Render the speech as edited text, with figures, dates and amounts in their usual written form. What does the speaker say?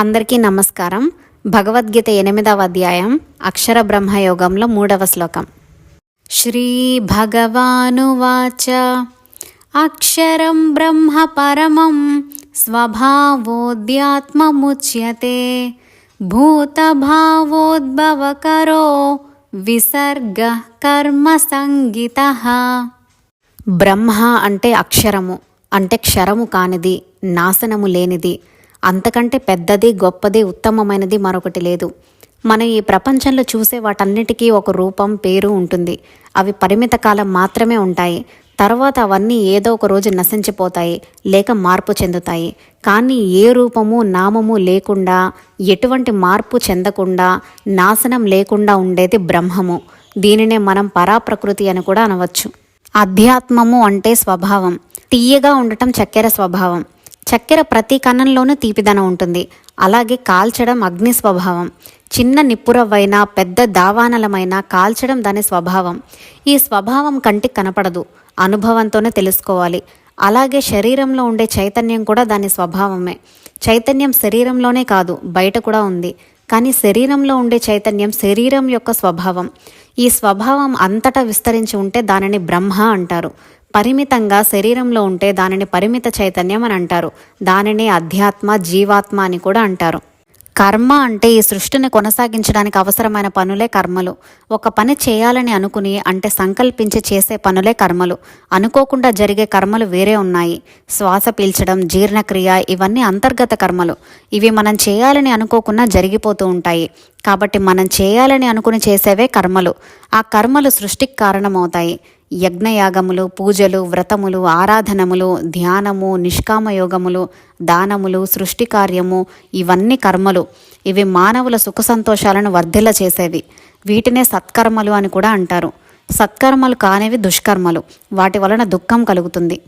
అందరికీ నమస్కారం. భగవద్గీత 8వ అధ్యాయం అక్షర బ్రహ్మయోగంలో 3వ శ్లోకం. శ్రీ భగవానువాచ అక్షరం బ్రహ్మ పరమం స్వభావోద్యాత్మముచ్యతే భూతభావోద్భవకరో విసర్గ కర్మ సంగితః. బ్రహ్మ అంటే అక్షరము, అంటే క్షరము కానిది, నాశనము లేనిది, అంతకంటే పెద్దది, గొప్పది, ఉత్తమమైనది మరొకటి లేదు. మనం ఈ ప్రపంచంలో చూసే వాటన్నిటికీ ఒక రూపం, పేరు ఉంటుంది. అవి పరిమిత కాలం మాత్రమే ఉంటాయి. తర్వాత అవన్నీ ఏదో ఒక రోజు నశించిపోతాయి లేక మార్పు చెందుతాయి. కానీ ఏ రూపము, నామము లేకుండా, ఎటువంటి మార్పు చెందకుండా, నాశనం లేకుండా ఉండేది బ్రహ్మము. దీనినే మనం పరాప్రకృతి అని కూడా అనవచ్చు. అధ్యాత్మము అంటే స్వభావం. తీయగా ఉండటం చక్కెర స్వభావం. చక్కెర ప్రతి కణంలోనూ తీపిదనం ఉంటుంది. అలాగే కాల్చడం అగ్ని స్వభావం. చిన్న నిప్పురవ్వైనా పెద్ద దావానలమైనా కాల్చడం దాని స్వభావం. ఈ స్వభావం కంటికి కనపడదు, అనుభవంతోనే తెలుసుకోవాలి. అలాగే శరీరంలో ఉండే చైతన్యం కూడా దాని స్వభావమే. చైతన్యం శరీరంలోనే కాదు, బయట కూడా ఉంది. కానీ శరీరంలో ఉండే చైతన్యం శరీరం యొక్క స్వభావం. ఈ స్వభావం అంతటా విస్తరించి ఉంటే దానిని బ్రహ్మ అంటారు. పరిమితంగా శరీరంలో ఉంటే దానిని పరిమిత చైతన్యం అని అంటారు. దానిని అధ్యాత్మ, జీవాత్మ అని కూడా అంటారు. కర్మ అంటే ఈ సృష్టిని కొనసాగించడానికి అవసరమైన పనులే కర్మలు. ఒక పని చేయాలని అనుకుని, అంటే సంకల్పించి చేసే పనులే కర్మలు. అనుకోకుండా జరిగే కర్మలు వేరే ఉన్నాయి. శ్వాస పీల్చడం, జీర్ణక్రియ, ఇవన్నీ అంతర్గత కర్మలు. ఇవి మనం చేయాలని అనుకోకుండా జరిగిపోతూ ఉంటాయి. కాబట్టి మనం చేయాలని అనుకుని చేసేవే కర్మలు. ఆ కర్మలు సృష్టికి కారణమవుతాయి. యజ్ఞయాగములు, పూజలు, వ్రతములు, ఆరాధనములు, ధ్యానము, నిష్కామయోగములు, దానములు, సృష్టి కార్యము, ఇవన్నీ కర్మలు. ఇవి మానవుల సుఖ సంతోషాలను వర్ధిల్ల చేసేవి. వీటినే సత్కర్మలు అని కూడా అంటారు. సత్కర్మలు కానివి దుష్కర్మలు. వాటి వలన దుఃఖం కలుగుతుంది.